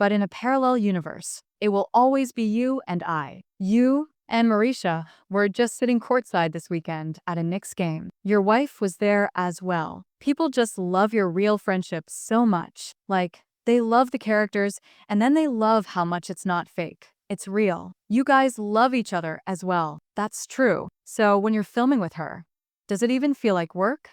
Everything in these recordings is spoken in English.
but in a parallel universe. It will always be you and I. You and Mariska were just sitting courtside this weekend at a Knicks game. Your wife was there as well. People just love your real friendship so much. Like, they love the characters, and then they love how much it's not fake. It's real. You guys love each other as well. That's true. So when you're filming with her, does it even feel like work?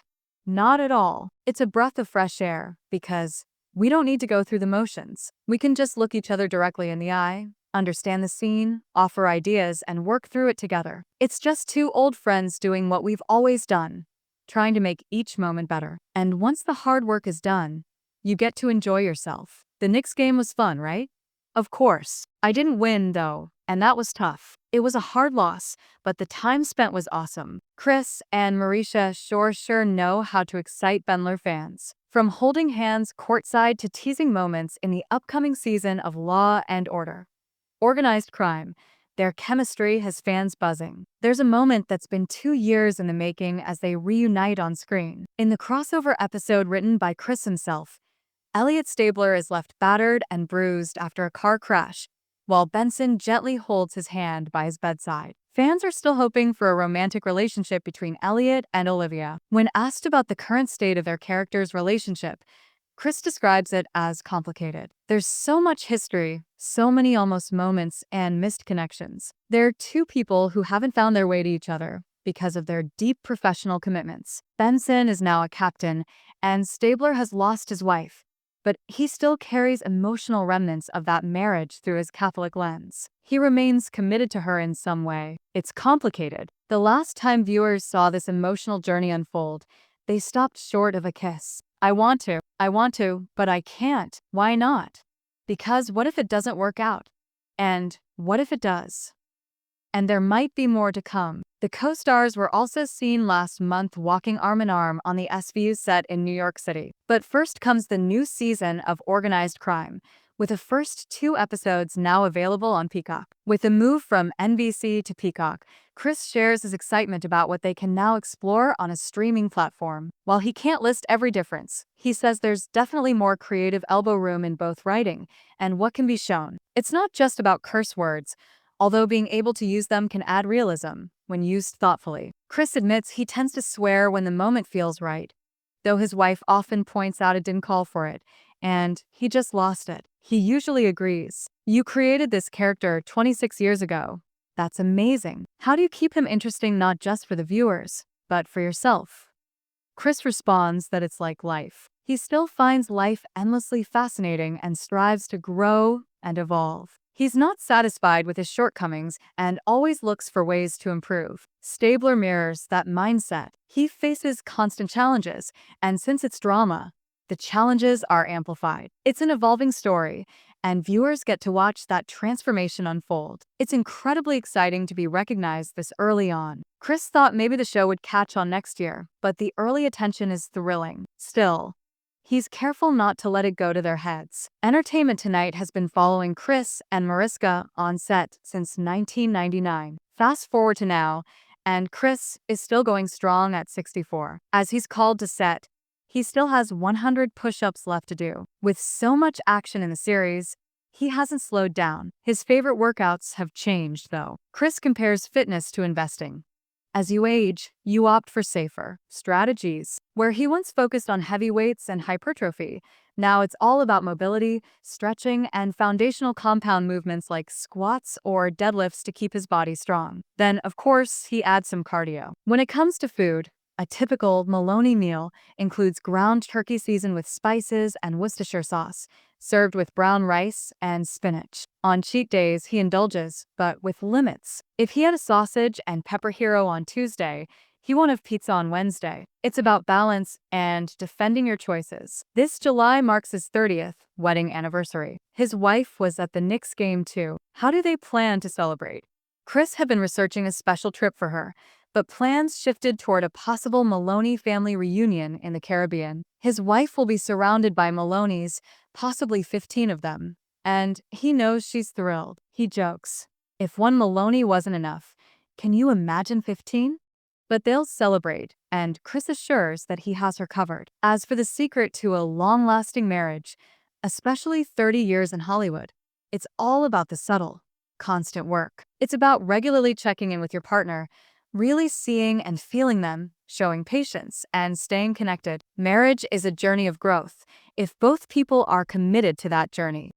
Not at all. It's a breath of fresh air because we don't need to go through the motions. We can just look each other directly in the eye, understand the scene, offer ideas, and work through it together. It's just two old friends doing what we've always done, trying to make each moment better. And once the hard work is done, you get to enjoy yourself. The Knicks game was fun, right? Of course. I didn't win, though, and that was tough. It was a hard loss, but the time spent was awesome. Chris and Mariska sure know how to excite Bendler fans. From holding hands courtside to teasing moments in the upcoming season of Law and Order. Organized Crime. Their chemistry has fans buzzing. There's a moment that's been 2 years in the making as they reunite on screen. In the crossover episode written by Chris himself, Elliot Stabler is left battered and bruised after a car crash, while Benson gently holds his hand by his bedside. Fans are still hoping for a romantic relationship between Elliot and Olivia. When asked about the current state of their characters' relationship, Chris describes it as complicated. There's so much history, so many almost moments, and missed connections. There are two people who haven't found their way to each other because of their deep professional commitments. Benson is now a captain, and Stabler has lost his wife. But he still carries emotional remnants of that marriage through his Catholic lens. He remains committed to her in some way. It's complicated. The last time viewers saw this emotional journey unfold, they stopped short of a kiss. I want to, but I can't. Why not? Because what if it doesn't work out? And what if it does? And there might be more to come. The co-stars were also seen last month walking arm in arm on the SVU set in New York City. But first comes the new season of Organized Crime, with the first 2 episodes now available on Peacock. With the move from NBC to Peacock, Chris shares his excitement about what they can now explore on a streaming platform. While he can't list every difference, he says there's definitely more creative elbow room in both writing and what can be shown. It's not just about curse words, although being able to use them can add realism when used thoughtfully. Chris admits he tends to swear when the moment feels right, though his wife often points out it didn't call for it, and he just lost it. He usually agrees. You created this character 26 years ago. That's amazing. How do you keep him interesting not just for the viewers, but for yourself? Chris responds that it's like life. He still finds life endlessly fascinating and strives to grow and evolve. He's not satisfied with his shortcomings and always looks for ways to improve. Stabler mirrors that mindset. He faces constant challenges, and since it's drama, the challenges are amplified. It's an evolving story, and viewers get to watch that transformation unfold. It's incredibly exciting to be recognized this early on. Chris thought maybe the show would catch on next year, but the early attention is thrilling. Still, he's careful not to let it go to their heads. Entertainment Tonight has been following Chris and Mariska on set since 1999. Fast forward to now, and Chris is still going strong at 64. As he's called to set, he still has 100 push-ups left to do. With so much action in the series, he hasn't slowed down. His favorite workouts have changed, though. Chris compares fitness to investing. As you age, you opt for safer strategies. Where he once focused on heavy weights and hypertrophy, now it's all about mobility, stretching, and foundational compound movements like squats or deadlifts to keep his body strong. Then, of course, he adds some cardio. When it comes to food, a typical Meloni meal includes ground turkey seasoned with spices and Worcestershire sauce, served with brown rice and spinach. On cheat days, he indulges, but with limits. If he had a sausage and pepper hero on Tuesday, he won't have pizza on Wednesday. It's about balance and defending your choices. This July marks his 30th wedding anniversary. His wife was at the Knicks game too. How do they plan to celebrate? Chris had been researching a special trip for her, but plans shifted toward a possible Meloni family reunion in the Caribbean. His wife will be surrounded by Melonis, possibly 15 of them, and he knows she's thrilled. He jokes, if one Meloni wasn't enough, can you imagine 15? But they'll celebrate, and Chris assures that he has her covered. As for the secret to a long-lasting marriage, especially 30 years in Hollywood. It's all about the subtle, constant work. It's about regularly checking in with your partner, really seeing and feeling them, showing patience, and staying connected. Marriage is a journey of growth. If both people are committed to that journey,